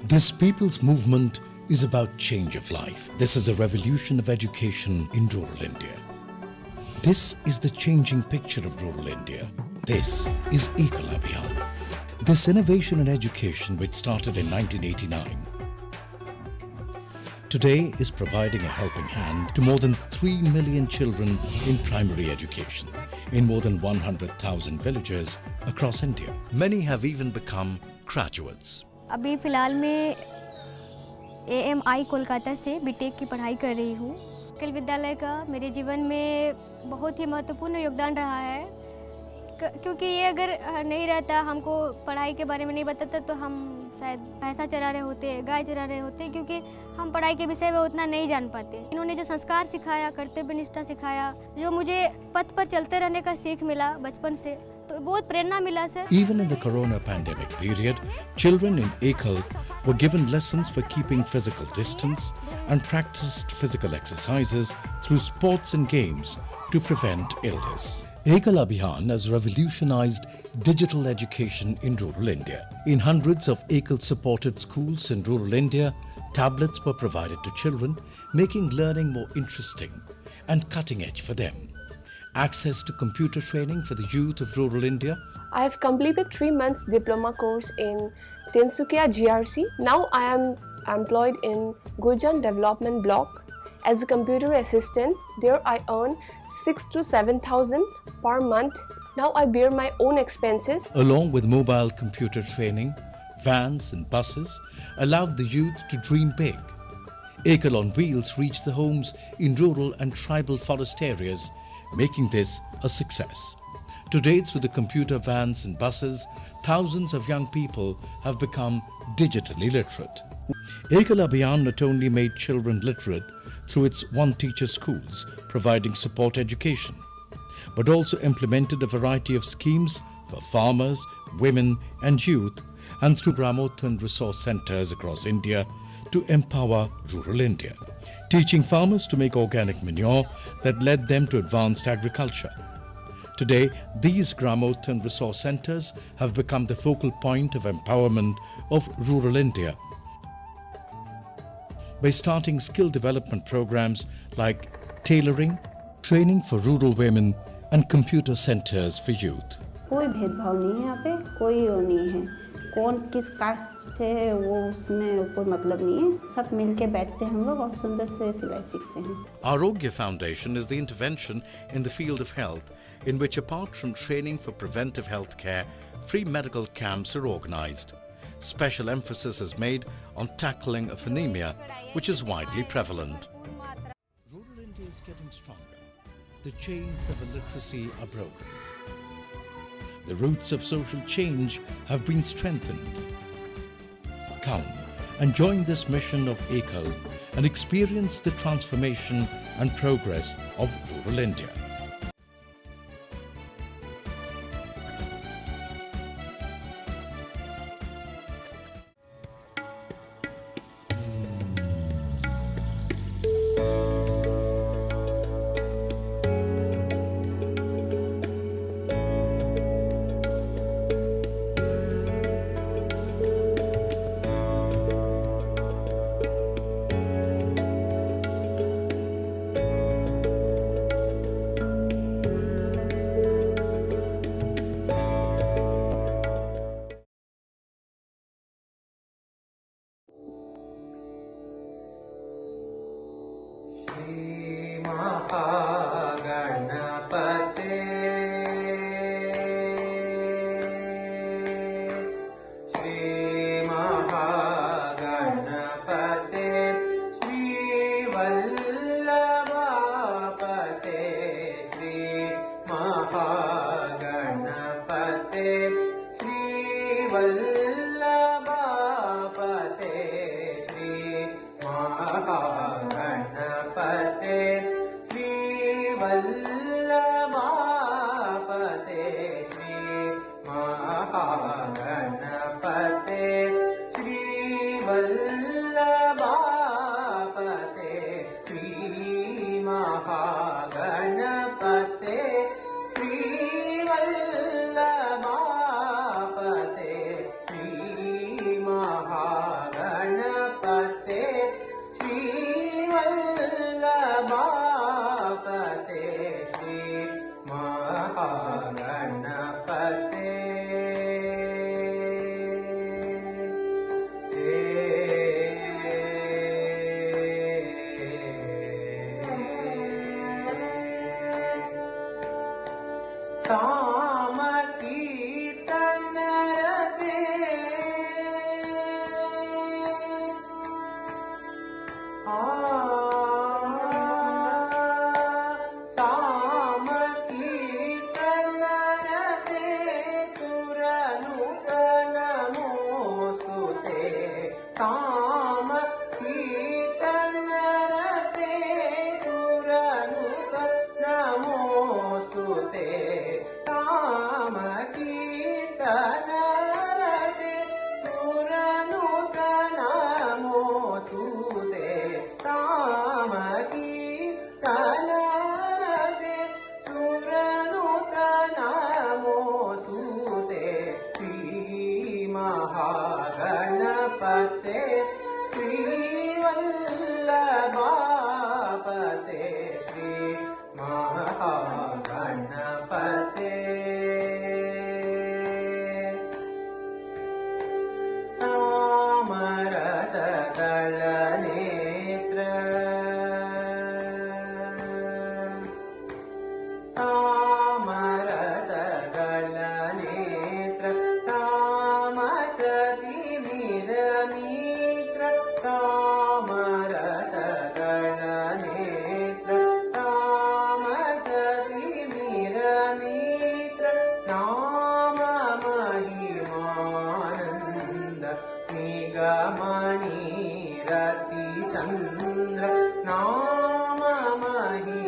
This people's movement is about change of life. This is a revolution of education in rural India. This is the changing picture of rural India. This is Ekal Abhiyan. This innovation in education, which started in 1989, today is providing a helping hand to more than 3 million children in primary education in more than 100,000 villages across India. Many have even become graduates. अभी फ़िलहाल मैं AMI Kolkata से BTech की पढ़ाई कर रही हूँ। एकल विद्यालय का मेरे जीवन में बहुत ही महत्वपूर्ण योगदान रहा है, क्योंकि ये अगर नहीं रहता, हमको पढ़ाई के बारे में नहीं बताता, तो हम शायद भैंसा चरा रहे होते, गाय चरा रहे होते, क्योंकि हम पढ़ाई के विषय में उतना नहीं जान पाते। इन्होंने जो संस्कार सिखाया, कर्तव्य निष्ठा सिखाया, जो मुझे पथ पर चलते रहने का सीख मिला बचपन से, तो बहुत प्रेरणा मिला sir. Even in the corona pandemic period, children in Ekal were given lessons for keeping physical distance and practiced physical exercises through sports and games to prevent illness. Ekal Abhiyan has revolutionized digital education in rural India. In hundreds of Ekal-supported schools in rural India, tablets were provided to children, making learning more interesting and cutting-edge for them. Access to computer training for the youth of rural India. I have completed 3 months diploma course in Tinsukia GRC. Now I am employed in Gujarat Development Block as a computer assistant. There I earn 6,000 to 7,000 per month. Now I bear my own expenses. Along with mobile computer training, vans and buses allowed the youth to dream big. Ekal on Wheels reached the homes in rural and tribal forest areas, making this a success. Today, through the computer vans and buses, thousands of young people have become digitally literate. Ekal Abhiyan not only made children literate through its one-teacher schools providing support education, but also implemented a variety of schemes for farmers, women and youth, and through Gramotham resource centers across India to empower rural India, teaching farmers to make organic manure that led them to advanced agriculture. Today, these Gramotham resource centers have become the focal point of empowerment of rural India by starting skill development programs like tailoring, training for rural women and computer centers for youth. कोई भेदभाव नहीं है यहाँ पे, कोई वो नहीं है, कौन किस कास्ट है वो उसमें कोई मतलब नहीं है, सब मिलके बैठते हैं हम लोग और सुंदर से सिलाई सीखते हैं। Arogya Foundation is the intervention in the field of health in which, apart from training for preventive health care, free medical camps are organized. Special emphasis is made on tackling of anemia, which is widely prevalent. Rural India is getting stronger. The chains of illiteracy are broken. The roots of social change have been strengthened. Come and join this mission of Ekal and experience the transformation and progress of rural India. Shri महागणपते साम कीर्तन रते साम कीर्तन रते सुरनुतन मोस्तुते साम कीर्तन रते सुरनुतन मोस्तुते साम कीर्तन रते सुरनुतन मोस्तुते साम कीर्तन रते सुरनुतन मोस्तुते श्री महागणपते श्रीवल्लभापते श्री महागणपते तामरसदलनेत्र तामरसदलनेत्र तामसतिमिरमित्र तामरसदलनेत्र तामसतिमिरमित्र नाम महिमानन्द निगमनीरतिचन्द्र नाम महिमानन्द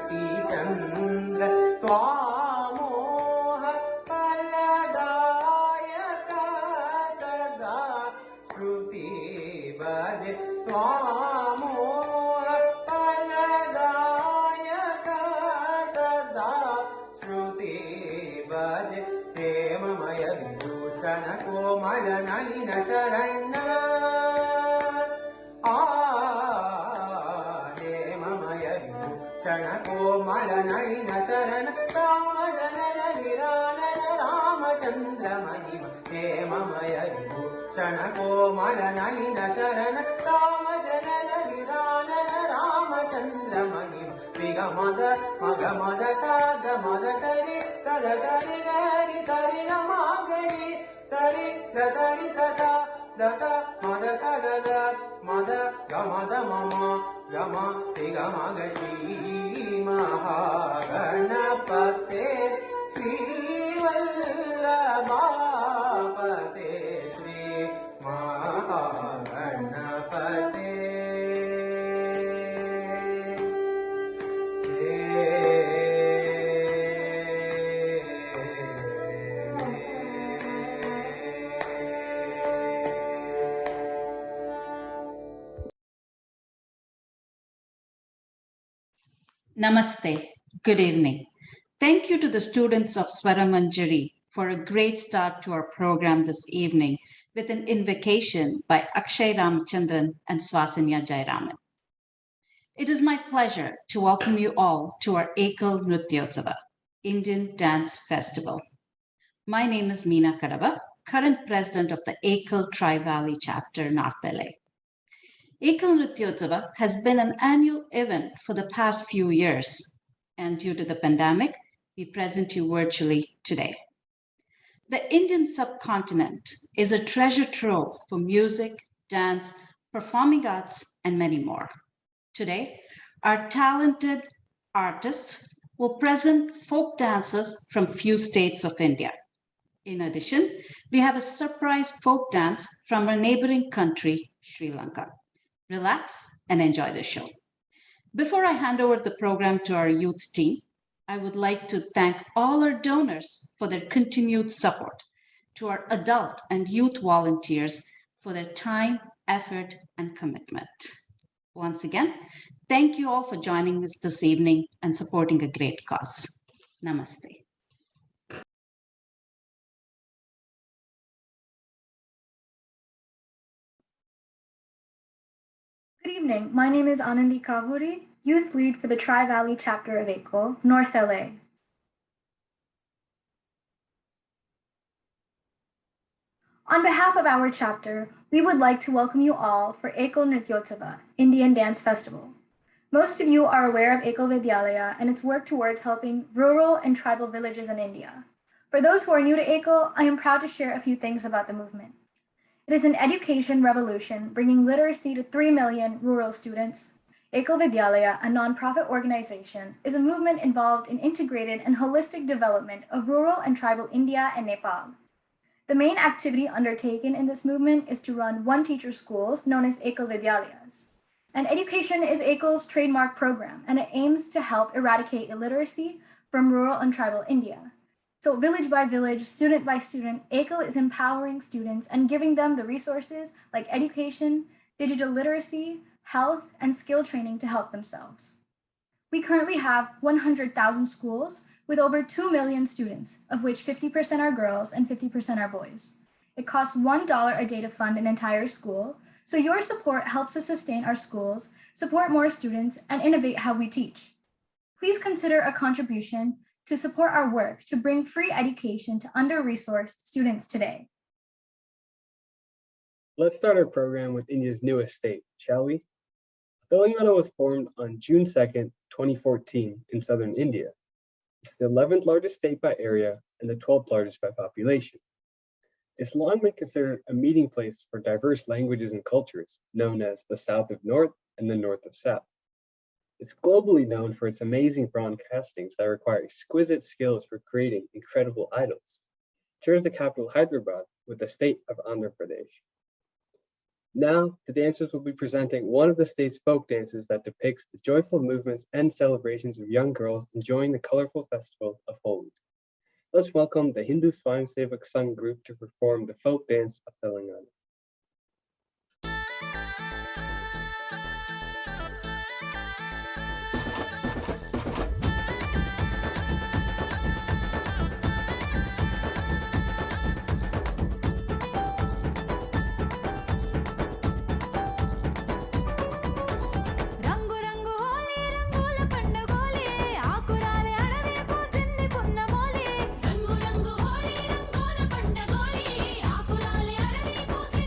निगमनीरतिचन्द्र त्वामोह फलदायक सदा श्रुति भजे त्वामोह फलदायक सदा श्रुति भजे प्रेममय विभूषण कोमल नलिन शरण प्रेममय विभूषण कोमल नलिन शरण रामजनन विरानन रामचन्द्र महिमा प्रेममय विभूषण कोमल नलिन शरण रामजनन विरानन रामचन्द्र महिमा विगमद मगमद साध मद सरि सद सरि गरि सरि नमागरि सरि दसरि ससा दस मद सगद मद गमद मम गम तिगमग Shri महागणपते श्रीवल्लभापते Shri महागणपते Namaste. Good evening. Thank you to the students of Swaramanjari for a great start to our program this evening with an invocation by Akshay Ramachandran and Swasanya Jairaman. It is my pleasure to welcome you all to our Ekal Nrithyothsava, Indian Dance Festival. My name is Meena Kadaba, current president of the Ekal Tri-Valley Chapter, North LA. Ekal Nrithyothsava has been an annual event for the past few years, and due to the pandemic, we present you virtually today. The Indian subcontinent is a treasure trove for music, dance, performing arts, and many more. Today, our talented artists will present folk dances from few states of India. In addition, we have a surprise folk dance from our neighboring country, Sri Lanka. Relax and enjoy the show. Before I hand over the program to our youth team, I would like to thank all our donors for their continued support, to our adult and youth volunteers for their time, effort, and commitment. Once again, thank you all for joining us this evening and supporting a great cause. Namaste. Good evening. My name is Anandi Kavuri, Youth Lead for the Tri-Valley Chapter of Ekal, North LA. On behalf of our chapter, we would like to welcome you all for Ekal Nrithyothsava, Indian Dance Festival. Most of you are aware of Ekal Vidyalaya and its work towards helping rural and tribal villages in India. For those who are new to Ekal, I am proud to share a few things about the movement. It is an education revolution bringing literacy to 3 million rural students. Ekal Vidyalaya, a nonprofit organization, is a movement involved in integrated and holistic development of rural and tribal India and Nepal. The main activity undertaken in this movement is to run one-teacher schools known as Ekal Vidyalayas. And education is Ekal's trademark program, and it aims to help eradicate illiteracy from rural and tribal India. So village by village, student by student, Ekal is empowering students and giving them the resources like education, digital literacy, health, and skill training to help themselves. We currently have 100,000 schools with over 2 million students, of which 50% are girls and 50% are boys. It costs $1 a day to fund an entire school, so your support helps us sustain our schools, support more students, and innovate how we teach. Please consider a contribution to support our work to bring free education to under-resourced students today. Let's start our program with India's newest state, shall we? Telangana was formed on June 2nd, 2014 in southern India. It's the 11th largest state by area and the 12th largest by population. It's long been considered a meeting place for diverse languages and cultures, known as the South of North and the North of South. It's globally known for its amazing bronze castings that require exquisite skills for creating incredible idols. Shares the capital Hyderabad with the state of Andhra Pradesh. Now, the dancers will be presenting one of the state's folk dances that depicts the joyful movements and celebrations of young girls enjoying the colorful festival of Holi. Let's welcome the Hindu Swayamsevak Sangh group to perform the folk dance of Telangana. రంగు రంగు హోలీ రంగుల పండగోలి ఆకురాలే అడవి పూసి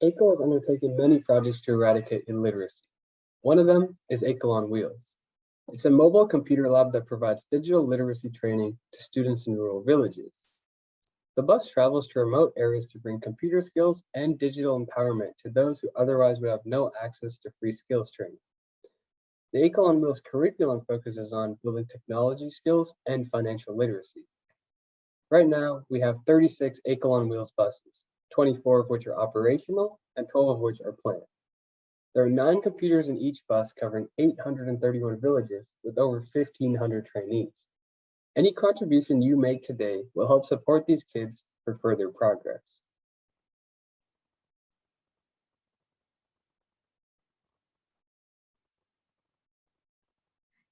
Ekal has undertaken many projects to eradicate illiteracy. One of them is Ekal on Wheels. It's a mobile computer lab that provides digital literacy training to students in rural villages. The bus travels to remote areas to bring computer skills and digital empowerment to those who otherwise would have no access to free skills training. The Ekal on Wheels curriculum focuses on building technology skills and financial literacy. Right now, we have 36 Ekal on Wheels buses, 24 of which are operational and 12 of which are planned. There are 9 computers in each bus covering 831 villages with over 1,500 trainees. Any contribution you make today will help support these kids for further progress.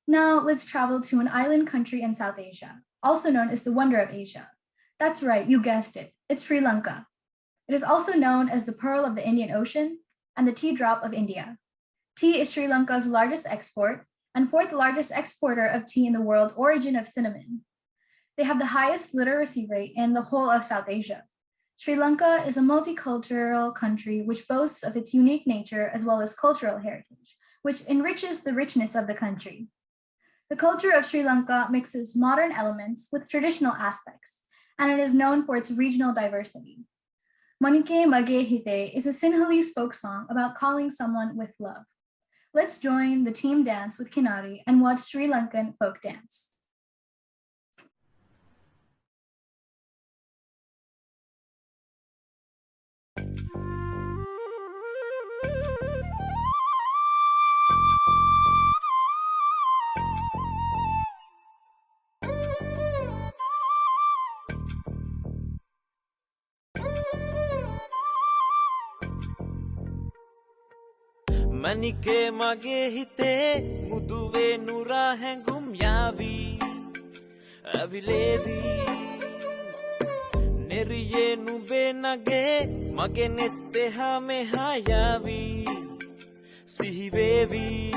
Now let's travel to an island country in South Asia, also known as the Wonder of Asia. That's right, you guessed it, it's Sri Lanka. It is also known as the Pearl of the Indian Ocean and the tea drop of India. Tea is Sri Lanka's largest export and 4th largest exporter of tea in the world, origin of cinnamon. They have the highest literacy rate in the whole of South Asia. Sri Lanka is a multicultural country which boasts of its unique nature as well as cultural heritage, which enriches the richness of the country. The culture of Sri Lanka mixes modern elements with traditional aspects, and it is known for its regional diversity. Manike Mage Hite is a Sinhalese folk song about calling someone with love. Let's join the team dance with Kinari and watch Sri Lankan folk dance. මනිකේ මගේ හිතේ මුදුවේ නුරා හැඟුම් යාවී ඇවිලේවී නෙරියේ නුබේ නගේ මගේ නෙත්තේ හා මෙහා යාවී සිහිවේවී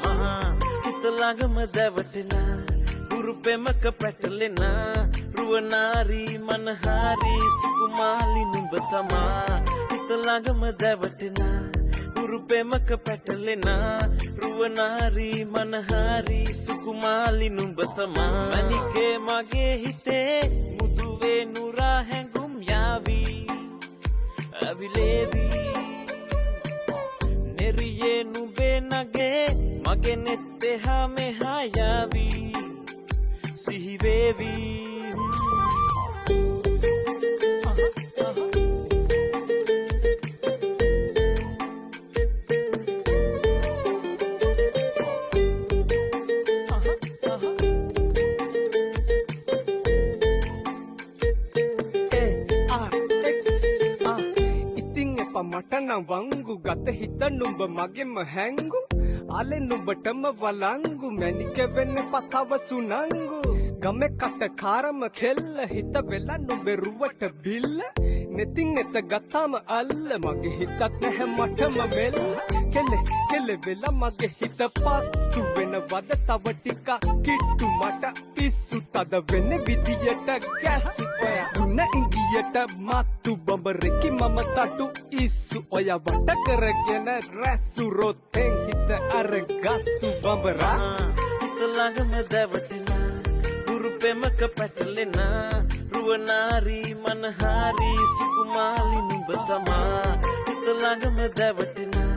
මහා හිත ළඟම දැවටෙනා උරුපෙමක පැටලෙනා රුවනාරී මනහාරී සුකුමාලි නුඹ තමා හිත ළඟම දැවටෙනා උරුපෙමක පැටලෙනා රුවනාරී මනහාරී සුකුමාලි නුඹ තමා මනිකේ මගේ හිතේ මුදුවේ නුරා හැඟුම් යාවී ඇවිලේවී නෙරියේ නුබේ නගේ මගේ නෙත්තේ හා මෙහා යාවී සිහිවේවී මටනම් වංගු ගත හිත නුඹ මගෙම හැංගු ආලේ නුඹටම වලංගු මැනික වෙන්න පතව සුනංගු ගමේ කට කාරම කෙල්ල හිත වෙලා නුඹේ රුවට බිල්ල නෙතින් එත ගතාම අල්ල මගේ හිතත් නැහැ මටම මෙල්ල කෙලෙ කෙලෙ වෙලා මගේ හිත පත්තු වෙන වද තව ටික කිට්ටු මට පිස්සු තද වෙන විදියට ගැස්සු ඔය දුන්න ඉංගියට මත්තු බඹරෙකි මම තටු ඉස්සු ඔය වට කරගෙන රැස්සු රොත්තෙන් හිත අරගත්තු බඹරා හිත ළඟම දැවටෙනා උරුපෙමක පැටලෙනා රුවනාරී මනහාරී සුකුමාලි නුඹ තමා හිත ළඟම දැවටෙනා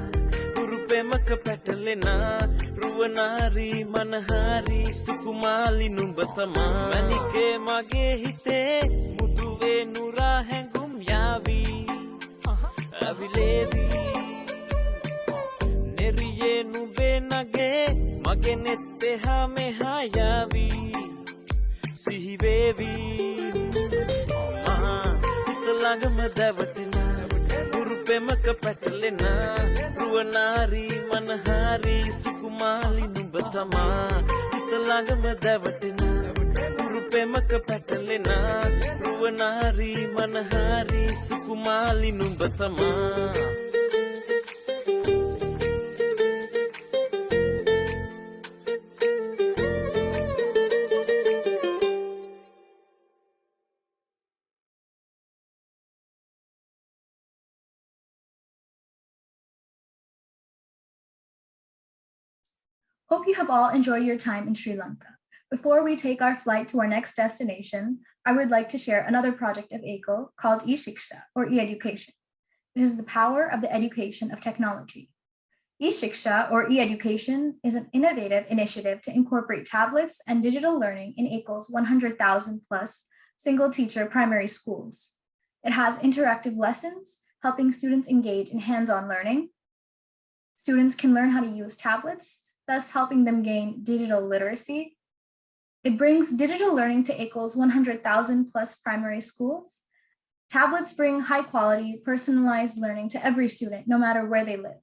උරුපෙමක පැටලෙනා රුවනාරී මනහාරී සුකුමාලි නුඹ තමා මනිකේ මගේ හිතේ මුදුවේ නුරා හැඟුම් යාවී ඇවිලේවී නෙරියේ නුබේ නගේ මගේ නෙත්තේ හා මෙහා යාවී සිහිවේවී මහා හිත ළඟම දැවටෙනා උරුපෙමක පැටලෙනා රුවනාරී මනහාරී සුකුමාලි නුඹ තමා හිත ළඟම දැවටෙනා උරුපෙමක පැටලෙනා රුවනාරී මනහාරී සුකුමාලි නුඹ තමා Hope you have all enjoyed your time in Sri Lanka. Before we take our flight to our next destination, I would like to share another project of Ekal called eShiksha, or e-education. It is the power of the education of technology. eShiksha, or e-education, is an innovative initiative to incorporate tablets and digital learning in Ekal's 100,000 plus single-teacher primary schools. It has interactive lessons, helping students engage in hands-on learning. Students can learn how to use tablets, thus helping them gain digital literacy. It brings digital learning to Ekal's 100,000 plus primary schools. Tablets bring high-quality, personalized learning to every student, no matter where they live.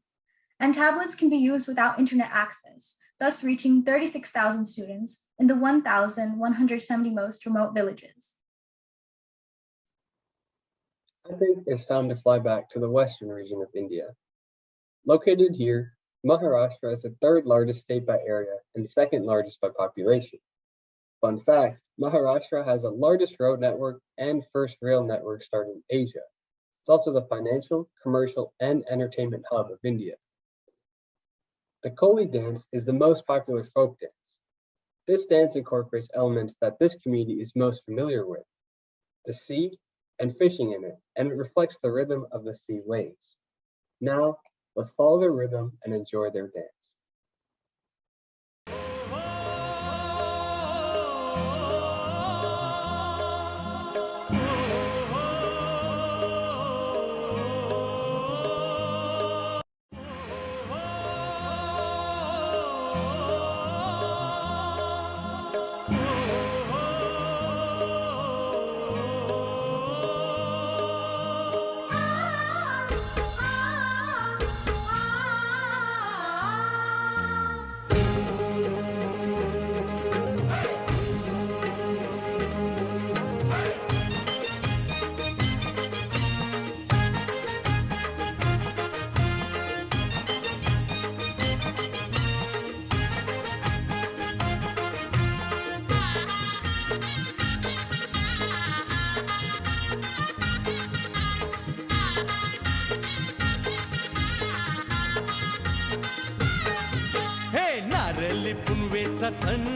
And tablets can be used without internet access, thus reaching 36,000 students in the 1,170 most remote villages. I think it's time to fly back to the western region of India. Located here, Maharashtra is the third largest state by area and second largest by population. Fun fact, Maharashtra has the largest road network and first rail network started in Asia. It's also the financial, commercial, and entertainment hub of India. The Koli dance is the most popular folk dance. This dance incorporates elements that this community is most familiar with, the sea and fishing in it, and it reflects the rhythm of the sea waves. Now, let's follow their rhythm and enjoy their dance. सन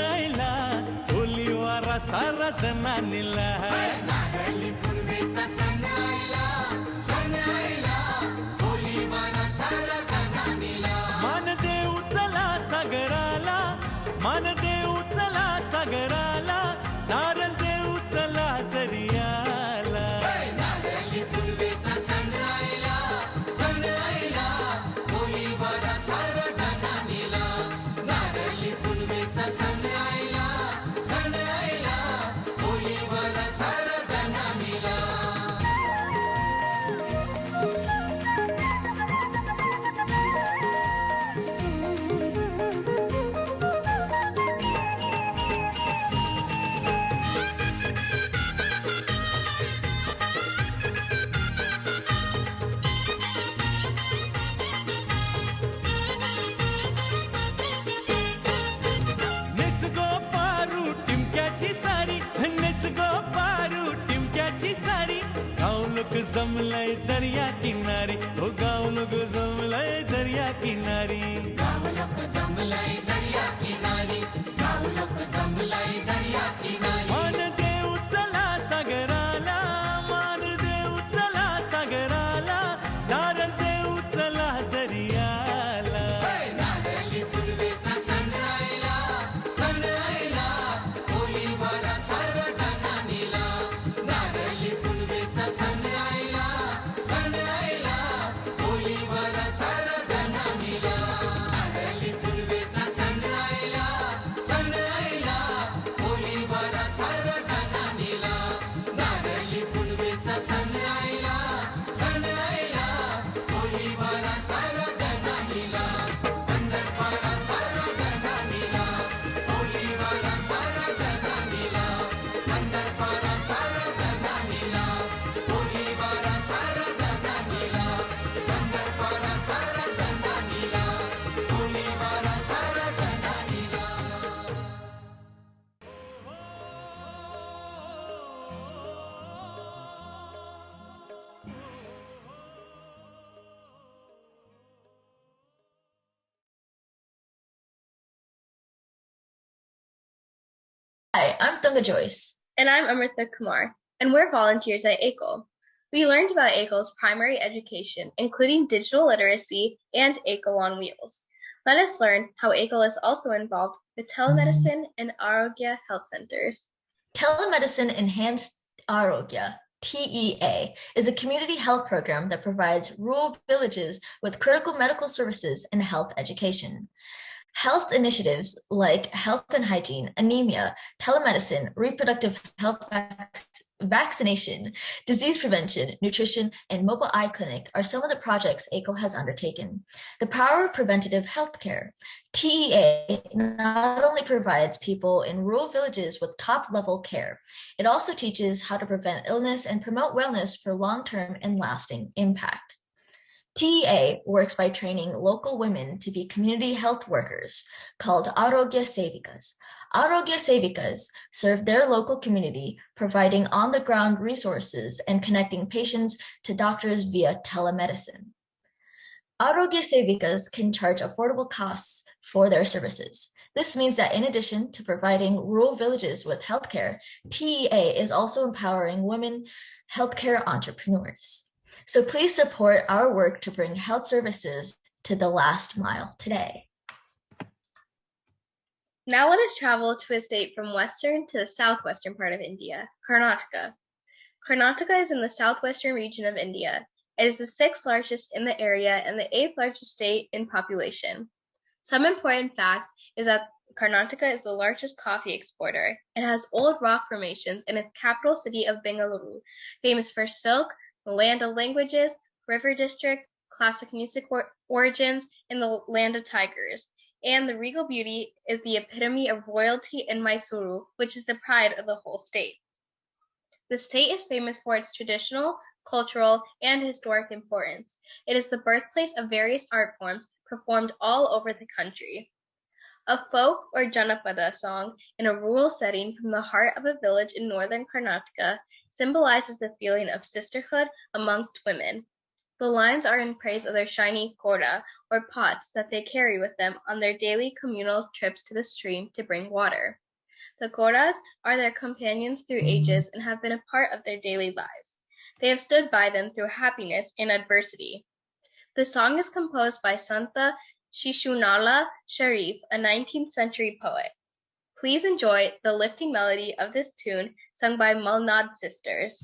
आयला होली वारा सारा जनानीला मान देऊ चला सागराला मान देऊ चला सागराला नारळ देऊ चला दर्याला जमलय दर्या किनारी हो गाव लोक जमलय दर्या किनारी गाव लोक जमलय दर्या किनारी गाव लोक जमलय दर्या किनारी मान देऊ चला सागराला मान देऊ चला सागराला नारळ देऊ चला दर्याला नारळी पूर्वेचा सण आयला होली वारा सारा जनानीला नारळी पूर्वेचा सण आयला होली वारा सारा जनानीला Hi, I'm Tunga Joyce. And I'm Amrita Kumar, and we're volunteers at Ekal. We learned about Ekal's primary education, including digital literacy and Ekal on Wheels. Let us learn how Ekal is also involved with telemedicine and Arogya health centers. Telemedicine Enhanced Arogya, TEA, is a community health program that provides rural villages with critical medical services and health education. Health initiatives like health and hygiene, anemia, telemedicine, reproductive health vaccination, disease prevention, nutrition, and mobile eye clinic are some of the projects Ekal has undertaken. The power of preventative healthcare. TEA not only provides people in rural villages with top-level care, it also teaches how to prevent illness and promote wellness for long-term and lasting impact. TEA works by training local women to be community health workers called Arogya Sevikas. Arogya Sevikas serve their local community, providing on-the-ground resources and connecting patients to doctors via telemedicine. Arogya Sevikas can charge affordable costs for their services. This means that in addition to providing rural villages with healthcare, TEA is also empowering women healthcare entrepreneurs. So please support our work to bring health services to the last mile today. Now let us travel to a state from western to the southwestern part of India, Karnataka. Karnataka is in the southwestern region of India. It is the 6th largest in the area and the 8th largest state in population. Some important facts is that Karnataka is the largest coffee exporter. It has old rock formations in its capital city of Bengaluru, famous for silk, the land of languages, river district, classic music origins, and the land of tigers. And the regal beauty is the epitome of royalty in Mysuru, which is the pride of the whole state. The state is famous for its traditional, cultural, and historic importance. It is the birthplace of various art forms performed all over the country. A folk or Janapada song in a rural setting from the heart of a village in northern Karnataka symbolizes the feeling of sisterhood amongst women. The lines are in praise of their shiny koda, or pots, that they carry with them on their daily communal trips to the stream to bring water. The kodas are their companions through ages and have been a part of their daily lives. They have stood by them through happiness and adversity. The song is composed by Santa Shishunala Sharif, a 19th century poet. Please enjoy the lifting melody of this tune sung by Mulnad sisters.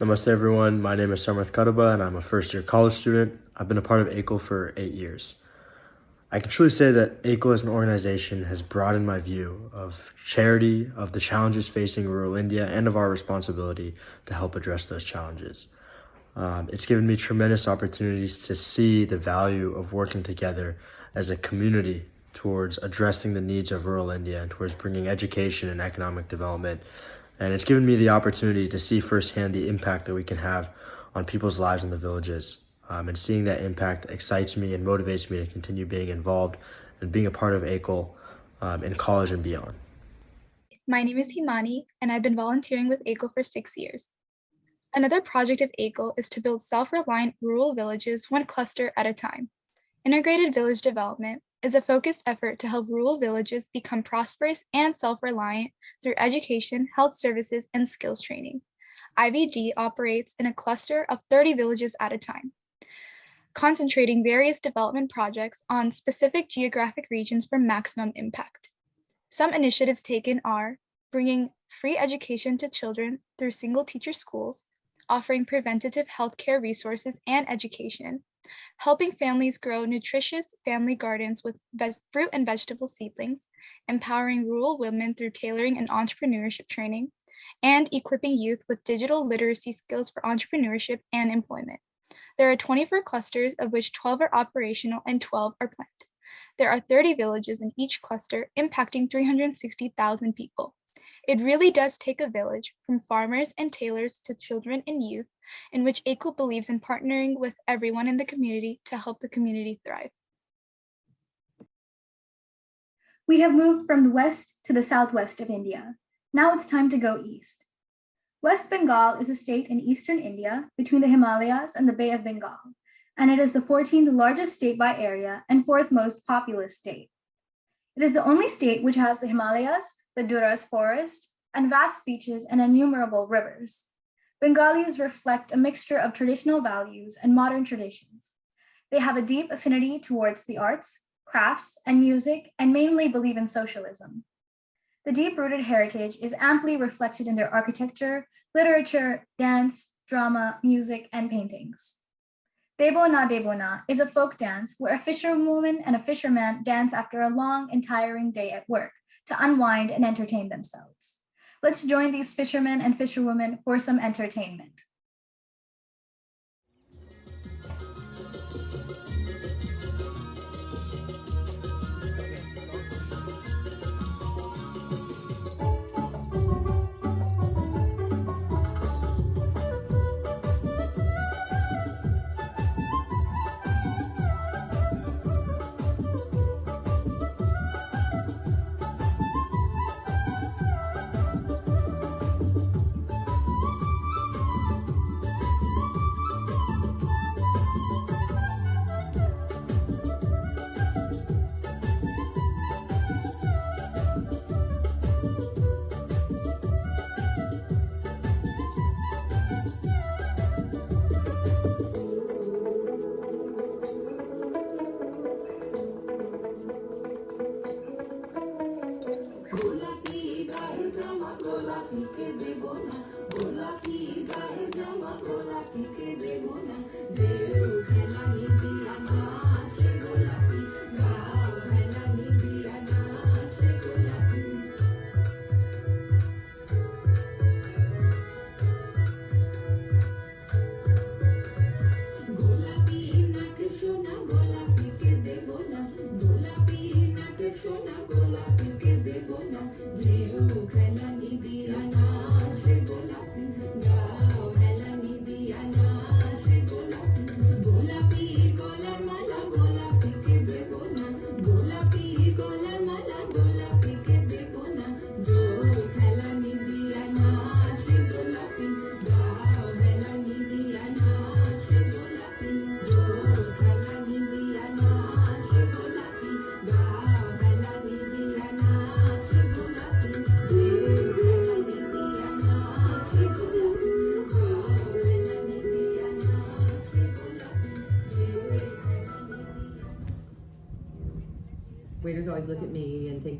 Namaste everyone, my name is Samarth Kadaba and I'm a first year college student. I've been a part of Ekal for 8 years. I can truly say that Ekal as an organization has broadened my view of charity, of the challenges facing rural India, and of our responsibility to help address those challenges. It's given me tremendous opportunities to see the value of working together as a community towards addressing the needs of rural India and towards bringing education and economic development. And it's given me the opportunity to see firsthand the impact that we can have on people's lives in the villages. And seeing that impact excites me and motivates me to continue being involved and being a part of Ekal in college and beyond. My name is Himani, and I've been volunteering with Ekal for 6 years. Another project of Ekal is to build self-reliant rural villages one cluster at a time. Integrated village development is a focused effort to help rural villages become prosperous and self-reliant through education, health services, and skills training. IVD operates in a cluster of 30 villages at a time, concentrating various development projects on specific geographic regions for maximum impact. Some initiatives taken are bringing free education to children through single teacher schools, offering preventative healthcare resources and education, helping families grow nutritious family gardens with fruit and vegetable seedlings, empowering rural women through tailoring and entrepreneurship training, and equipping youth with digital literacy skills for entrepreneurship and employment. There are 24 clusters, of which 12 are operational and 12 are planned. There are 30 villages in each cluster, impacting 360,000 people. It really does take a village, from farmers and tailors to children and youth, in which Ekal believes in partnering with everyone in the community to help the community thrive. We have moved from the west to the southwest of India. Now it's time to go east. West Bengal is a state in eastern India between the Himalayas and the Bay of Bengal, and it is the 14th largest state by area and 4th most populous state. It is the only state which has the Himalayas, the Duras forest, and vast beaches and innumerable rivers. Bengalis reflect a mixture of traditional values and modern traditions. They have a deep affinity towards the arts, crafts, and music, and mainly believe in socialism. The deep-rooted heritage is amply reflected in their architecture, literature, dance, drama, music, and paintings. Debona Debona is a folk dance where a fisherwoman and a fisherman dance after a long and tiring day at work to unwind and entertain themselves. Let's join these fishermen and fisherwomen for some entertainment. Waiters always look at me and think,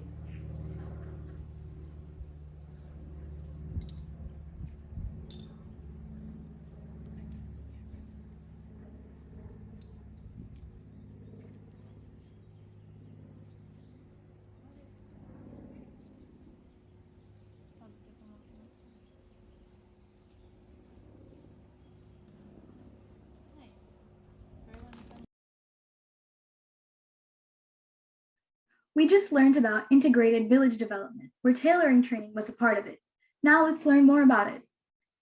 We just learned about integrated village development, where tailoring training was a part of it. Now let's learn more about it.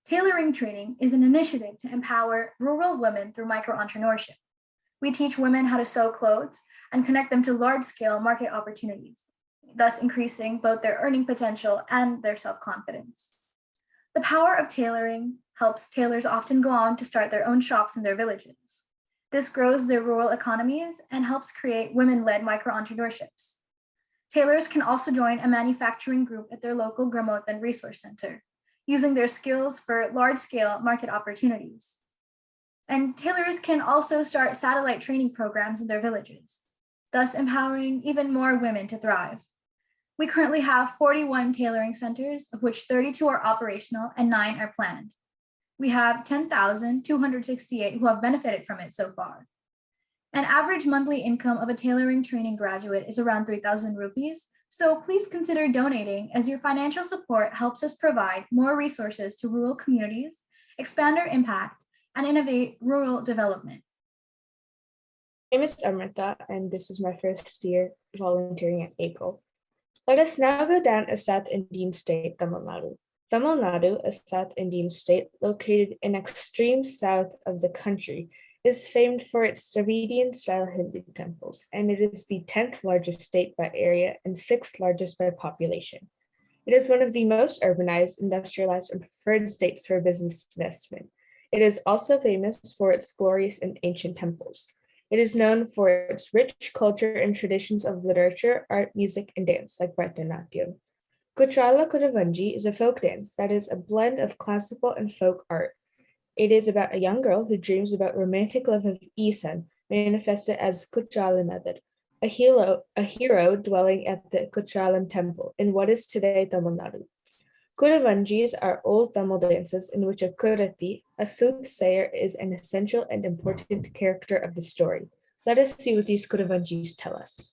Tailoring training is an initiative to empower rural women through micro-entrepreneurship. We teach women how to sew clothes and connect them to large-scale market opportunities, thus increasing both their earning potential and their self-confidence. The power of tailoring helps tailors often go on to start their own shops in their villages. This grows their rural economies and helps create women-led micro-entrepreneurships. Tailors can also join a manufacturing group at their local Gramotham resource center, using their skills for large-scale market opportunities. And tailors can also start satellite training programs in their villages, thus empowering even more women to thrive. We currently have 41 tailoring centers, of which 32 are operational and 9 are planned. We have 10,268 who have benefited from it so far. An average monthly income of a tailoring training graduate is around 3,000 rupees, so please consider donating, as your financial support helps us provide more resources to rural communities, expand our impact, and innovate rural development. My name is Amrita, and this is my first year volunteering at Ekal. Let us now go down a South Indian state, Tamil Nadu. Tamil Nadu, a South Indian state located in extreme south of the country, is famed for its Dravidian-style Hindu temples, and it is the 10th largest state by area and 6th largest by population. It is one of the most urbanized, industrialized, and preferred states for business investment. It is also famous for its glorious and ancient temples. It is known for its rich culture and traditions of literature, art, music, and dance, like Bharatanatyam. Kuchala Kudavanji is a folk dance that is a blend of classical and folk art. It is about a young girl who dreams about romantic love of Isan, manifested as Kuchala Nathar, a hero dwelling at the Kuchalam temple in what is today Tamil Nadu. Kudavanjis are old Tamil dances in which a Kurati, a soothsayer, is an essential and important character of the story. Let us see what these Kudavanjis tell us.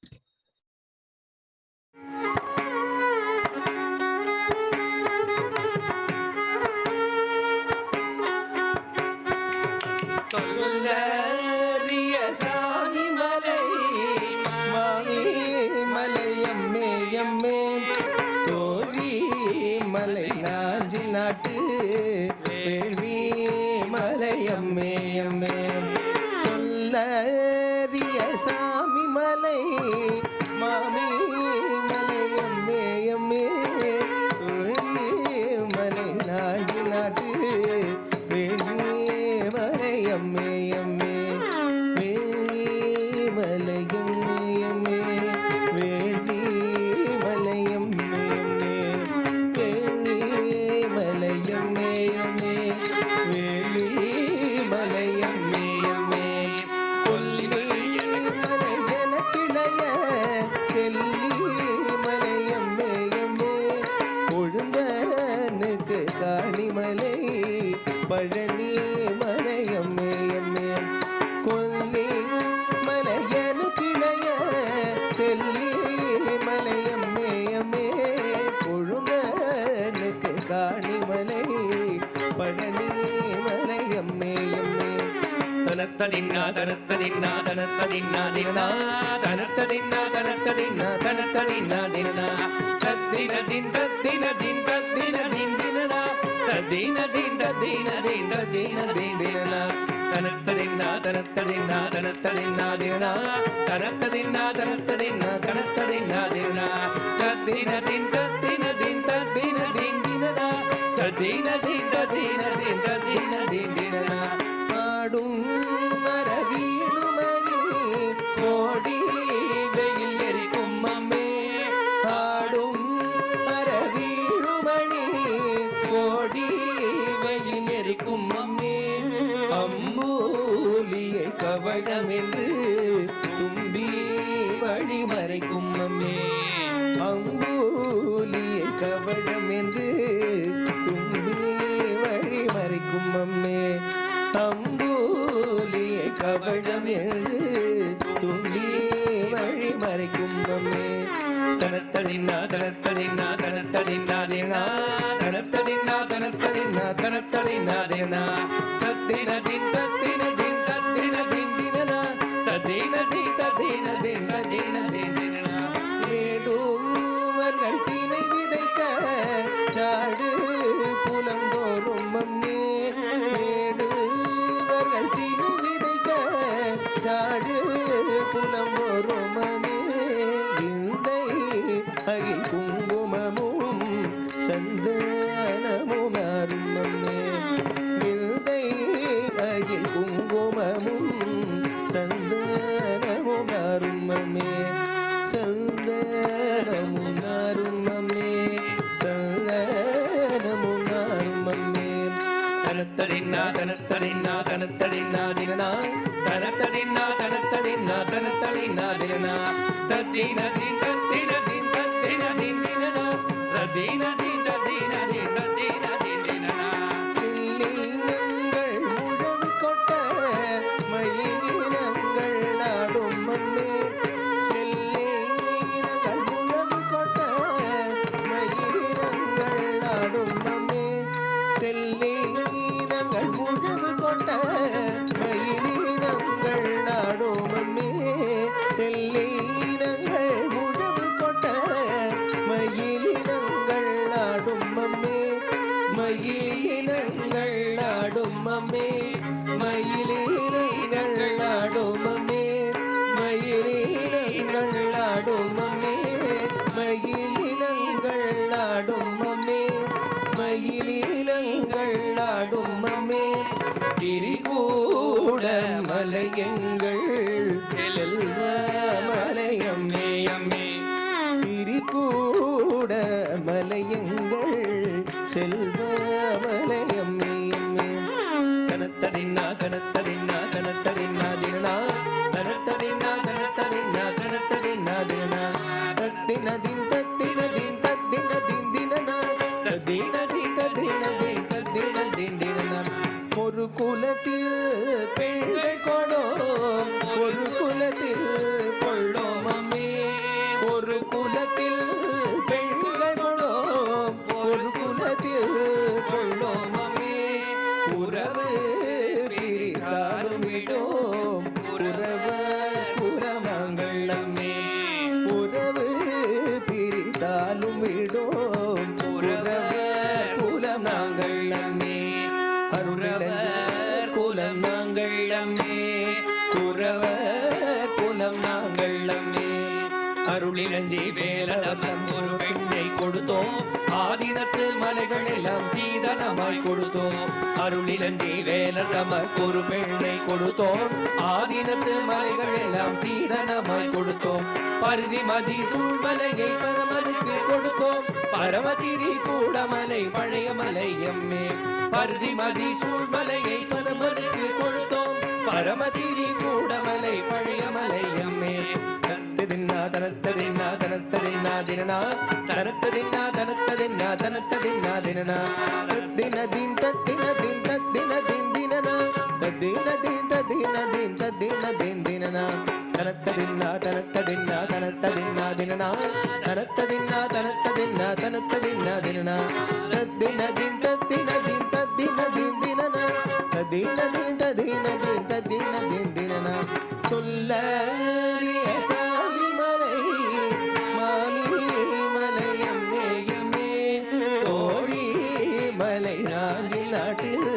அருமமே விந்தை அகில் குங்குமமும் சந்தனமும் அருமமே சந்தனமும் அருமமே சந்தனமும் அருமமே தனத்தடின்னா தனத்தடின்னா தனத்தடின்னா தினா தனத்தடின்னா தனத்தடின்னா தனத்தடின்னா தினா தத்தின தின் தத்தின தின் தத்தின தின் தினா தத்தின தின் தத்தின தின் தத்தின தின் தினா சில்லினங்கள் முழவு கொட்ட மயிலினங்கள் நாடும் மண்ணே சில்லினங்கள் முழவு கொட்ட மயிலினங்கள் நாடும் மண்ணே செல்லினங்கள் முழவு கொட்ட மயிலினங்கள் நாடும் மண்ணே செல்லினங்கள் முழவு கொட்ட மயிலினங்கள் நாடும் மம்மே மயிலினங்கள் நாடும் மம்மே மயிலினங்கள் நாடும் மம்மே மயிலினங்கள் நாடும் மம்மே மயிலினங்கள் நாடும் மம்மே மயிலினங்கள் நாடும் மம்மே திரிகூட மலையங்கள் செல்வ மலையம்மே அம்மே திரிகூட மலையங்கள் செல்வ மலையம்மே அம்மே கனத்தடின்னா கனத்தடின்னா கனத்தடின்னா தினா கனத்தடின்னா கனத்தடின்னா கனத்தடின்னா தினா தத்தினதின் தத்தினதின் தத்தினதின் தினனா தத்தினதின் தத்தினதின் தத்தினதின் தினனா ஒரு குலத்தில் பெண்கள் கொடோ ஒரு குலத்தில் கொள்ளோம் அம்மே ஒரு குலத்தில் பெண்கள் கொடோ ஒரு குலத்தில் கொள்ளோம் அம்மே உறவு பிரித்தாலும் விடோம் உறவர் குலமங்கள் அம்மே உறவு பிரித்தாலும் விடோம் உறவர் குலம் நாங்கள் அம்மே அருளவர் குலம் நாங்கள் அம்மே குறவர் குலம் நாங்கள் அம்மே அருளிலஞ்சி வேலதம் ஒரு பெண்ணை கொடுத்தோம் ஆதினத்து மலைகள் எல்லாம் சீதனமாய் கொடுத்தோம் அருளிலஞ்சி வேலதம் ஒரு பெண்ணை கொடுத்தோம் ஆதினத்து மலைகள் எல்லாம் சீதனமாய் கொடுத்தோம் பருதி மதி சூழ்மலையை பரமனுக்கு கொடுத்தோம் பரமதிரி கூடமலை பழைய மலை எம்மே பருதி மதி சூழ்மலையை பரமனுக்கு கொடுத்தோம் பரமதிரி கூடமலை பழைய மலை எம்மே தனத்ததின்னா தனத்ததின்னா தனத்ததின்னா தினா தனத்ததின்னா தனத்ததின்னா தனத்ததின்னா தினா தத்தினதின் தத்தினதின் தத்தினதின் தினனா தத்தினதின் தத்தினதின் தத்தினதின் தினனா தனத்ததின்னா தனத்ததின்னா தனத்ததின்னா தினனா தனத்ததின்னா தனத்ததின்னா தனத்ததின்னா தினனா தத்தினதின் தத்தினதின் தத்தினதின் தினனா தத்தினதின் தத்தினதின் தத்தினதின் தினனா சொல்லறிய சாமி மலை மாலி மலை எம்மே எம்மே கோழி மலை ராஜி நாட்டில்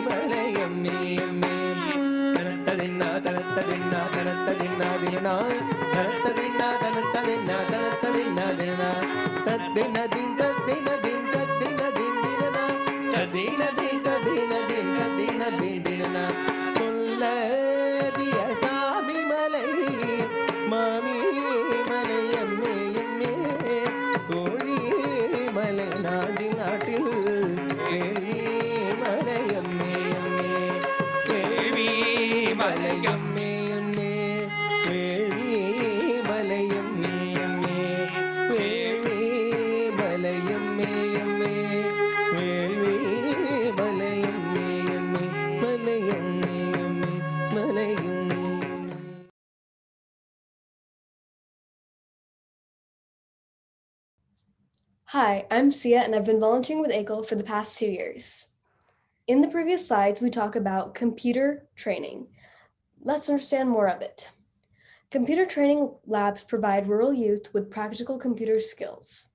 மலை எம்மே எம்மே தனத்ததின்னா தனத்ததின்னா தனத்ததின்னா தினா தனத்ததின்னா தனத்ததின்னா தனத்ததின்னா தினா தத்தினதின் தத்தினதின் தத்தினதின் தினனா தத்தினதின் தத்தினதின் தத்தினதின் தினனா சொல்லறிய சாமி மலை மாமி மலை எம்மே எம்மே கோழி மலை நாடி நாட்டில் மலை எம்மே எம்மே கேள்வி மலை எம்மே எம்மே கேள்வி மலை எம்மே எம்மே கேள்வி மலை எம்மே எம்மே கேள்வி மலை எம்மே எம்மே மலை எம்மே எம்மே மலை Emmay. Hi, I'm Sia and I've been volunteering with Ekal for the past 2 years. In the previous slides, we talk about computer training. Let's understand more of it. Computer training labs provide rural youth with practical computer skills.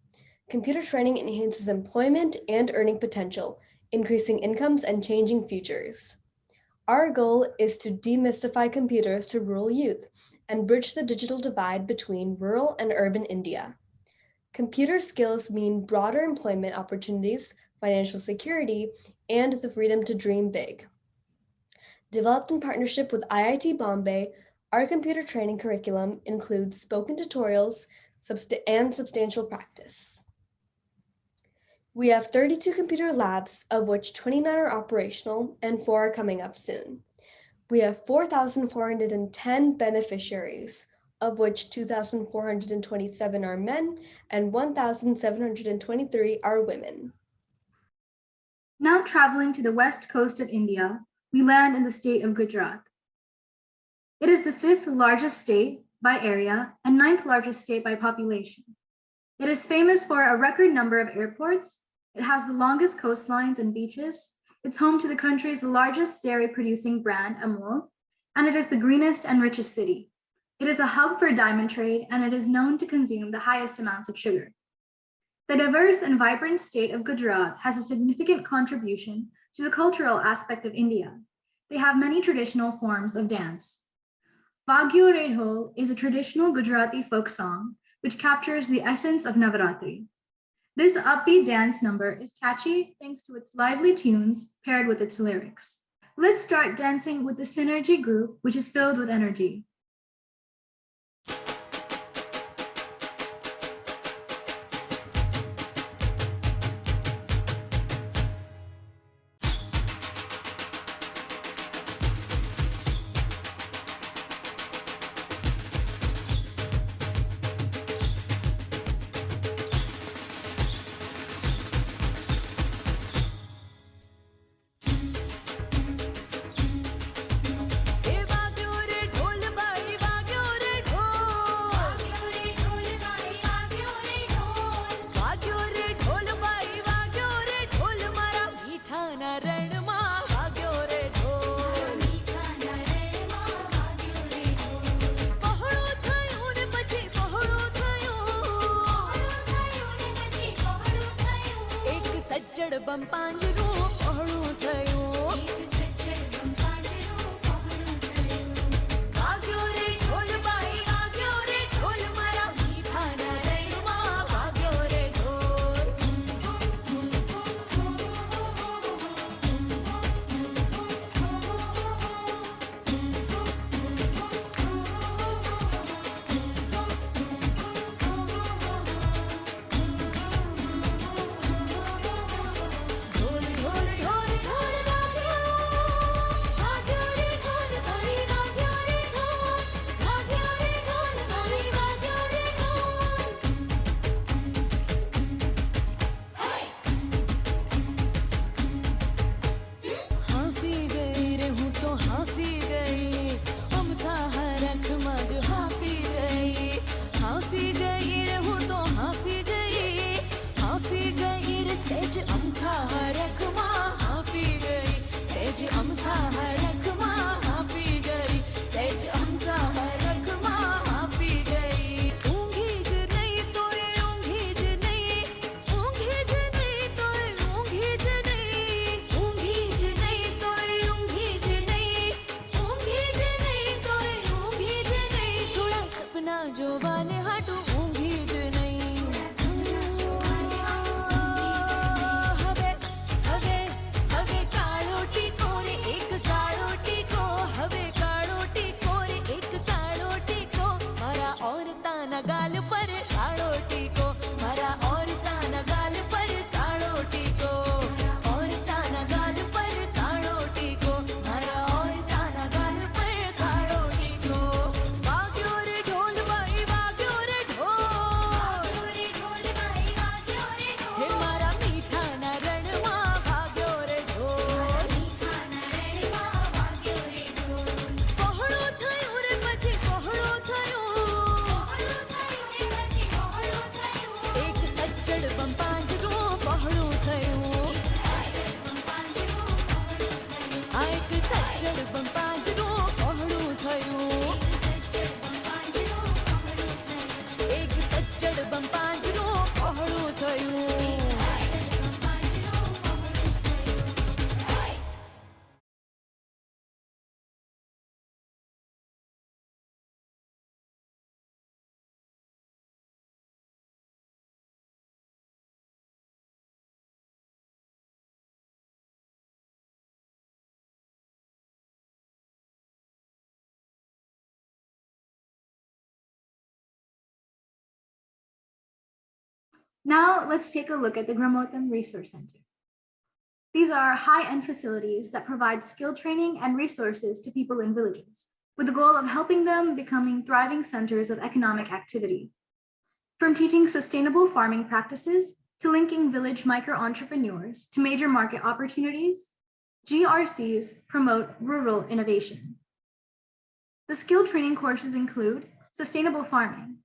Computer training enhances employment and earning potential, increasing incomes and changing futures. Our goal is to demystify computers to rural youth and bridge the digital divide between rural and urban India. Computer skills mean broader employment opportunities financial security, and the freedom to dream big. Developed in partnership with IIT Bombay, our computer training curriculum includes spoken tutorials and substantial practice. We have 32 computer labs, of which 29 are operational and 4 are coming up soon. We have 4,410 beneficiaries, of which 2,427 are men and 1,723 are women. Now traveling to the west coast of India, we land in the state of Gujarat. It is the 5th largest state by area and 9th largest state by population. It is famous for a record number of airports. It has the longest coastlines and beaches. It's home to the country's largest dairy-producing brand, Amul, and it is the greenest and richest city. It is a hub for diamond trade, and it is known to consume the highest amounts of sugar. The diverse and vibrant state of Gujarat has a significant contribution to the cultural aspect of India. They have many traditional forms of dance. Bhagyo Re Dhol is a traditional Gujarati folk song which captures the essence of Navaratri. This upbeat dance number is catchy thanks to its lively tunes paired with its lyrics. Let's start dancing with the Synergy group, which is filled with energy. Now let's take a look at the Gramotham Resource Center. These are high-end facilities that provide skill training and resources to people in villages, with the goal of helping them becoming thriving centers of economic activity. From teaching sustainable farming practices to linking village micro-entrepreneurs to major market opportunities, GRCs promote rural innovation. The skill training courses include sustainable farming.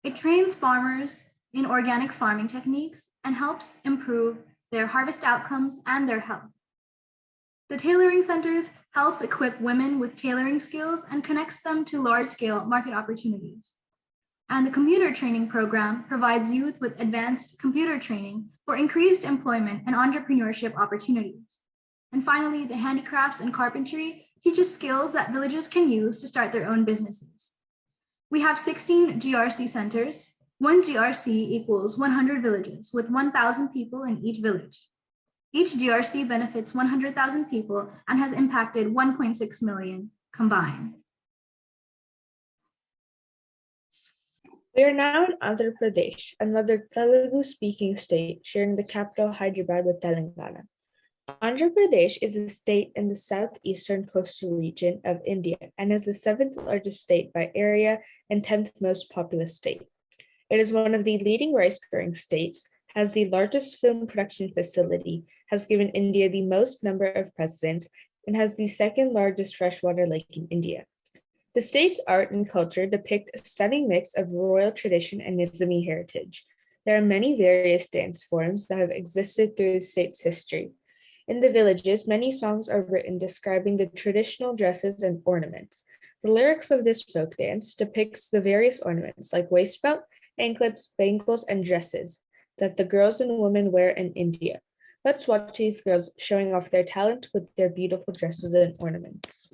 It trains farmers in organic farming techniques and helps improve their harvest outcomes and their health. The tailoring centers helps equip women with tailoring skills and connects them to large-scale market opportunities. And the computer training program provides youth with advanced computer training for increased employment and entrepreneurship opportunities. And finally, the handicrafts and carpentry teaches skills that villagers can use to start their own businesses. We have 16 GRC centers. One GRC equals 100 villages with 1,000 people in each village. Each GRC benefits 100,000 people and has impacted 1.6 million combined. We are now in Andhra Pradesh, another Telugu-speaking state sharing the capital Hyderabad with Telangana. Andhra Pradesh is a state in the southeastern coastal region of India and is the 7th largest state by area and 10th most populous state. It is one of the leading rice-growing states, has the largest film production facility, has given India the most number of presidents, and has the 2nd largest freshwater lake in India. The state's art and culture depict a stunning mix of royal tradition and Nizami heritage. There are many various dance forms that have existed through the state's history. In the villages, many songs are written describing the traditional dresses and ornaments. The lyrics of this folk dance depicts the various ornaments like waist belt, anklets, bangles, and dresses that the girls and women wear in India. Let's watch these girls showing off their talent with their beautiful dresses and ornaments.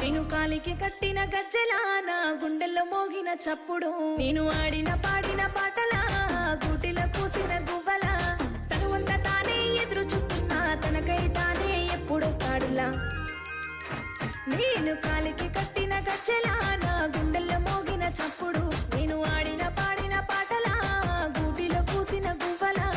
నేను కాలికి కట్టిన గజ్జెలా నా గుండెల్లో మోగిన చప్పుడు నేను ఆడిన పాడిన పాటలా గూటిలో కూసిన గువ్వలా తనువంత తానే ఎదురు చూస్తున్నా తనకై తానే ఎప్పుడొస్తాడులా నేను కాలికి కట్టిన గజ్జెలా నా గుండెల్లో మోగిన చప్పుడు నేను ఆడిన పాడిన పాటలా గూటిలో కూసిన గువ్వలా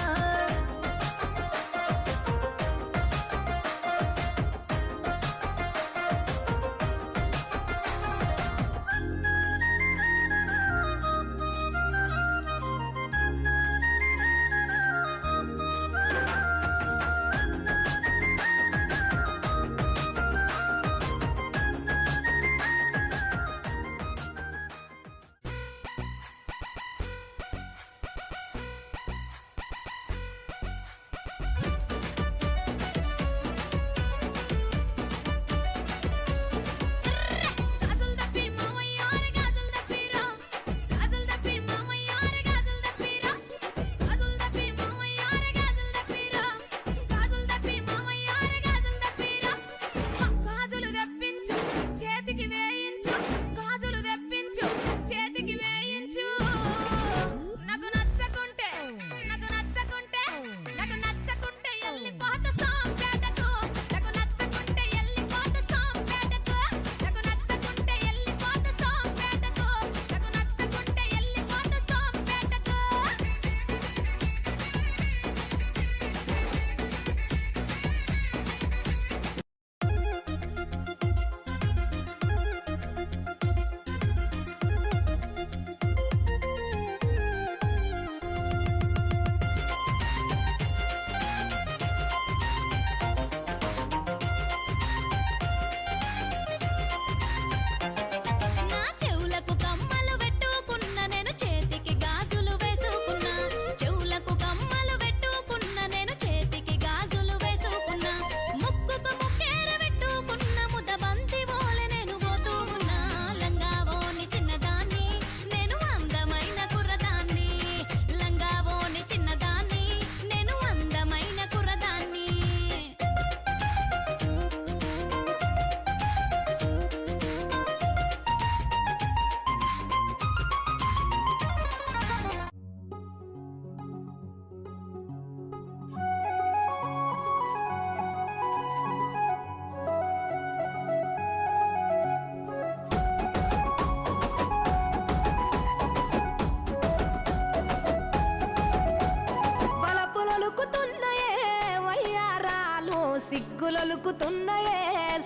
సిగ్గులొలుకుతున్నాయే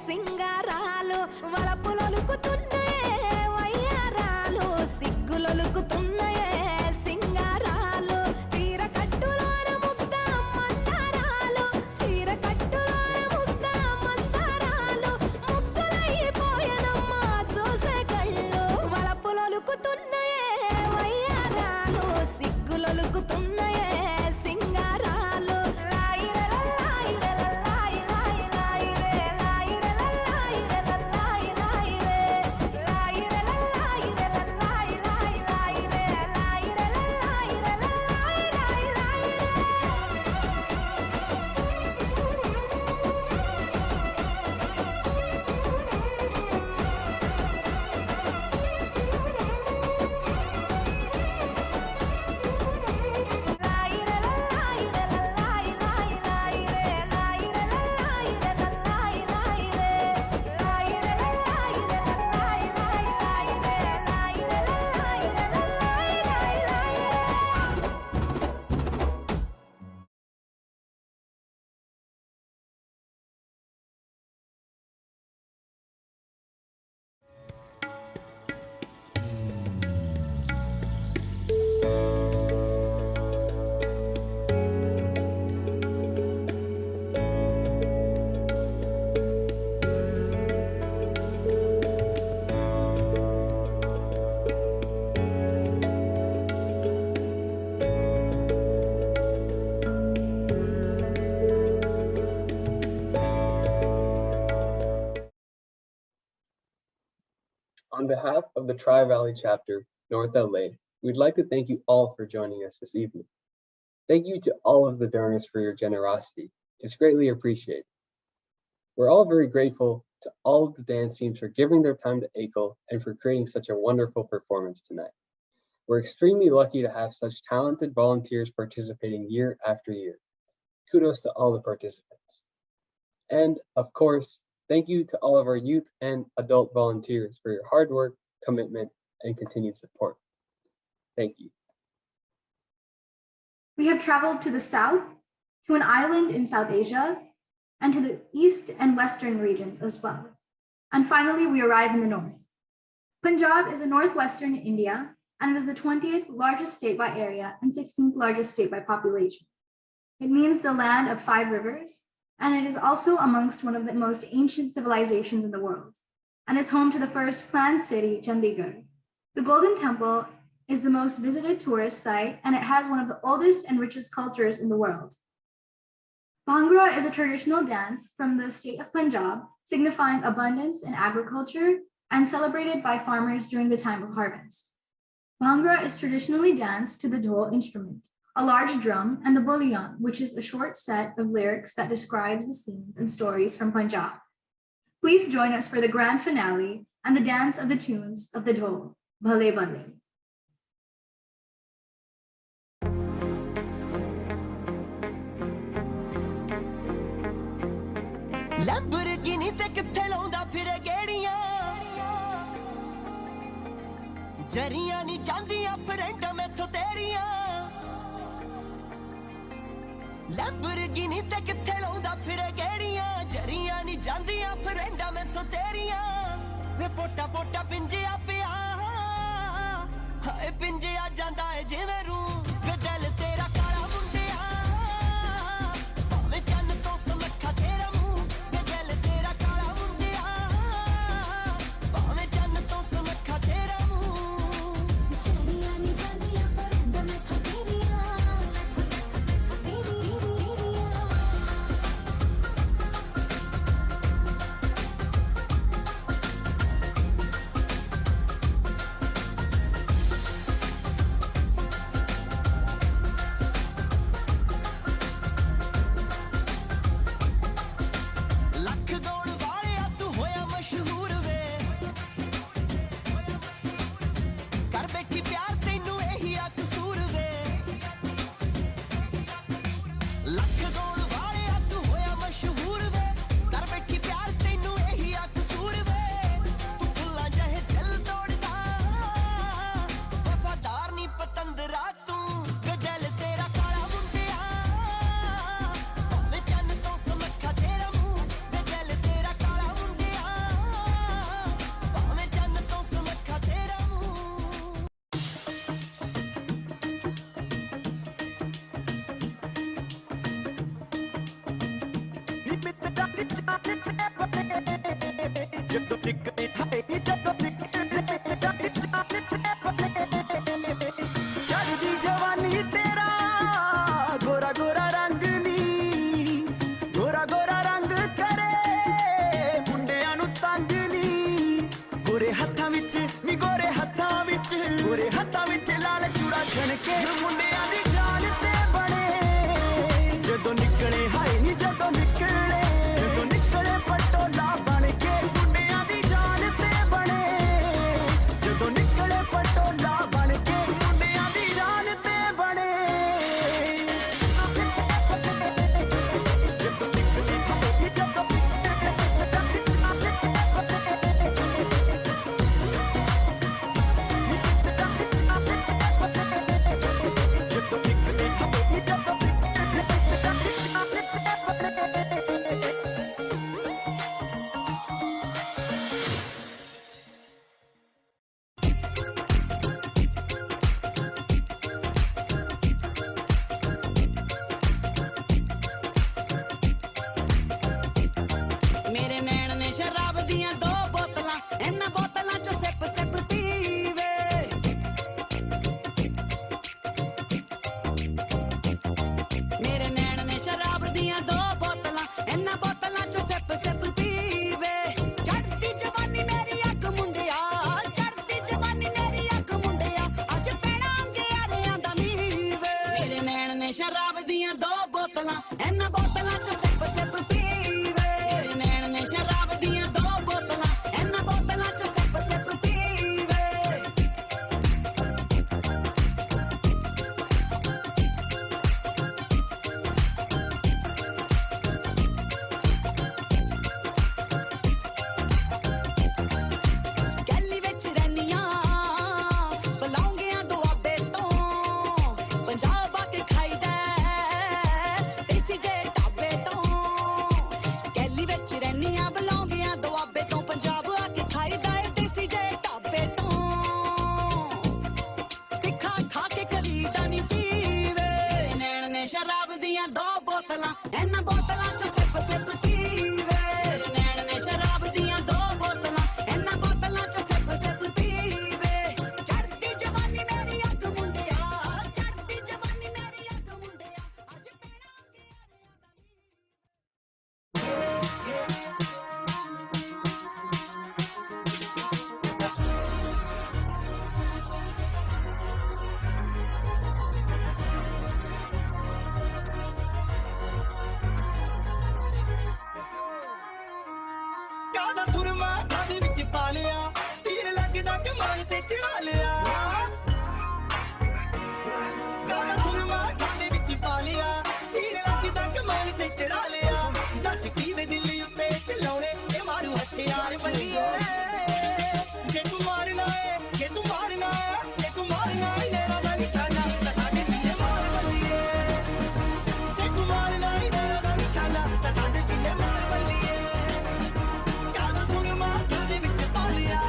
సింగారాలు వలపులొలుకుతున్నాయే వయ్యారాలు సిగ్గులొలుకుతున్నాయే సింగారాలు చీర కట్టులోన ముద్ద మందారాలు చీర కట్టులోన ముద్ద మందారాలు ముగ్గులైపోయేనమ్మా చూసే కళ్ళు వలపులొలుకుతున్నాయే వయ్యారాలు సిగ్గులొలుకుతున్నాయే సింగారాలు On behalf of the Tri-Valley Chapter, North LA, we'd like to thank you all for joining us this evening. Thank you to all of the donors for your generosity. It's greatly appreciated. We're all very grateful to all of the dance teams for giving their time to Ekal and for creating such a wonderful performance tonight. We're extremely lucky to have such talented volunteers participating year after year. Kudos to all the participants. And of course, thank you to all of our youth and adult volunteers for your hard work, commitment, and continued support. Thank you. We have traveled to the south, to an island in South Asia, and to the east and western regions as well. And finally, we arrive in the north. Punjab is in northwestern India and is the 20th largest state by area and 16th largest state by population. It means the land of 5 rivers, and it is also amongst one of the most ancient civilizations in the world, and is home to the first planned city, Chandigarh. The Golden Temple is the most visited tourist site, and it has one of the oldest and richest cultures in the world. Bhangra is a traditional dance from the state of Punjab, signifying abundance in agriculture and celebrated by farmers during the time of harvest. Bhangra is traditionally danced to the dhol instrument, a large drum, and the boliyan, which is a short set of lyrics that describes the scenes and stories from Punjab. Please join us for the grand finale and the dance of the tunes of the dhol, Bhale Bhale. Lamborghini te kitthe launda phire gediyan jariyan ni jandiyan friend maitho teriyan Lamborghini te kitthe launda phire gediyan jariyan ni jandiyan friend maitho teriyan ve pota pota pinjiya piya hae pinjiya janda hai jive ru ve dil tera kala mundiya bhave chann to samakha tera ਜਦੋਂ ਨਿਕਲੇ ਹਾਏ ਨੀ ਜਦੋਂ ਨਿਕਲੇ ਚੜ੍ਹਦੀ ਜਵਾਨੀ ਤੇਰਾ ਗੋਰਾ ਗੋਰਾ ਰੰਗ ਨੀ ਗੋਰਾ ਗੋਰਾ ਰੰਗ ਕਰੇ ਮੁੰਡਿਆਂ ਨੂੰ ਤੰਗ ਨੀ ਗੋਰੇ ਹੱਥਾਂ ਵਿੱਚ ਨੀ ਗੋਰੇ ਹੱਥਾਂ ਵਿੱਚ ਲਾਲ ਚੂੜਾ ਛਣਕੇ ਮੁੰਡਿਆਂ ਦੀ ਜਾਨ ਤੇ ਬਣੇ ਜਦੋਂ ਨਿਕਲੇ ਹਾਏ ਨੀ ਜਦੋਂ ਨਿਕਲੇ ਪਟੋਲਾ ਬਣ ਕੇ ਮੁੰਡਿਆਂ ਦੀ ਜਾਨ ਤੇ ਬਣੇ ਜਦੋਂ ਨਿਕਲੇ ਪਟੋਲਾ ਬਣ ਕੇ ਮੁੰਡਿਆਂ ਦੀ ਜਾਨ ਤੇ ਬਣੇ ਜਦੋਂ ਨਿਕਲੇ ਹਾਏ ਨੀ ਜਦੋਂ ਮੇਰੇ ਨੈਣ ਨੇ ਸ਼ਰਾਬ ਦੀਆਂ 2 ਬੋਤਲਾਂ ਇਹਨਾਂ ਬੋਤਲਾਂ ਚ ਸਿਪ ਸਿਪ ਪੀਵੇ ਮੇਰੇ ਨੈਣ ਨੇ ਸ਼ਰਾਬ ਦੀਆਂ 2 ਬੋਤਲਾਂ ਇਹਨਾਂ ਬੋਤਲਾਂ ਚ ਸਿਪ ਸਿਪ ਪੀਵੇ ਚੜ੍ਹਦੀ ਜਵਾਨੀ ਮੇਰੀ ਅੱਖ ਮੁੰਡਿਆ ਚੜ੍ਹਦੀ ਜਵਾਨੀ ਮੇਰੀ ਅੱਖ ਮੁੰਡਿਆ ਅੱਜ ਪੈਣਾ ਅੰਗਿਆਰਿਆਂ ਦਾ ਨੀਵੇ ਮੇਰੇ ਨੈਣ ਨੇ ਸ਼ਰਾਬ ਦੀਆਂ 2 ਬੋਤਲਾਂ ਇਹਨਾਂ ਬੋਤਲਾਂ ਚ ਸਿਪ ਸਿਪ ਪੀਵੇ ਮੇਰੇ ਨੈਣ ਨੇ ਸ਼ਰਾਬ ਦੀਆਂ 2 ਬੋਤਲਾਂ ਇਹਨਾਂ ਬੋਤਲਾਂ ਚ ਸਿਪ ਸਿਪ ਪੀਵੇ ਗੈਲੀ ਵਿੱਚ ਰਹਿਨੀਆਂ ਬੁਲਾਉਂਗੀਆਂ ਦੁਆਬੇ ਤੋਂ ਪੰਜਾਬ ਆ ਕੇ ਖਾਈਦਾ ਦੇਸੀ ਜੇ ਢਾਬੇ ਤੋਂ ਗੈਲੀ ਵਿੱਚ ਰਹਿਨੀਆਂ ਬੁਲਾਉਂਗੀਆਂ ਦੁਆਬੇ ਤੋਂ ਪੰਜਾਬ ਆ ਕੇ ਖਾਈਦਾ ਦੇਸੀ ਜੇ ਢਾਬੇ ਤੋਂ ਤਿੱਖਾ ਖਾ ਕੇ ਕਰੀਦਾ ਨੀ ਸੀਵੇ ਨੈਣ ਨੇ ਸ਼ਰਾਬ ਦੀਆਂ 2 ਬੋਤਲਾਂ ਇਹਨਾਂ ਬੋਤਲਾਂ ਚ ਸਿਪ ਸਿਪ ਪੀਵੇ ਨੈਣ ਨੇ ਸ਼ਰਾਬ ਦੀਆਂ 2 ਬੋਤਲਾਂ ਇਹਨਾਂ ਬੋਤਲਾਂ ਚ ਸਿਪ ਸਿਪ ਪੀਵੇ ਚੜ੍ਹਦੀ ਜਵਾਨੀ ਮੇਰੀ ਅੱਖ ਮੁੰਡਿਆ ਚੜ੍ਹਦੀ ਜਵਾਨੀ ਮੇਰੀ ਅੱਖ ਮੁੰਡਿਆ ਅੱਜ ਪੈਣਾ ਕਾਦਾ ਸੁਰਮਾ ਖਾਣੇ ਵਿੱਚ ਪਾ ਲਿਆ ਤੀਰ ਲੱਗਦਾ ਕਮਾਲ ਤੇ ਚੜਾ ਲਿਆ ਕਾਦਾ ਸੁਰਮਾ ਖਾਣੇ ਵਿੱਚ ਪਾ ਲਿਆ ਤੀਰ ਲੱਗਦਾ ਕਮਾਲ ਤੇ ਚੜਾ ਲਿਆ ਦੱਸ ਕੀ ਦੇ ਦਿਲ ਉੱਤੇ ਚਲਾਉਣੇ ਇਹ ਮਾਰੂ ਹਥਿਆਰ ਬੱਲੀਏ ਜੇ ਤੂੰ ਮਾਰਨਾ ਏ ਜੇ ਤੂੰ ਮਾਰਨਾ ਏ ਜੇ ਤੂੰ ਮਾਰਨਾ ਏ ਨੈਣਾ ਦਾ ਨਿਸ਼ਾਨਾ ਤਾਂ ਸਾਡੇ ਸੀਨੇ ਮਾਰ ਬੱਲੀਏ ਜੇ ਤੂੰ ਮਾਰਨਾ ਏ ਨੈਣਾ ਦਾ ਨਿਸ਼ਾਨਾ ਤਾਂ ਸਾਡੇ ਸੀਨੇ ਮਾਰ ਬੱਲੀਏ ਕਾਦਾ ਸੁਰਮਾ ਖਾਣੇ ਵਿੱਚ ਪਾ ਲਿਆ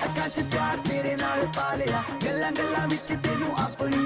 ਅੱਖਾਂ ਚ ਪਿਆਰ ਤੇਰੇ ਨਾਲ ਪਾ ਲਿਆ ਗੱਲਾਂ ਗੱਲਾਂ ਵਿੱਚ ਤੈਨੂੰ ਆਪਣੀ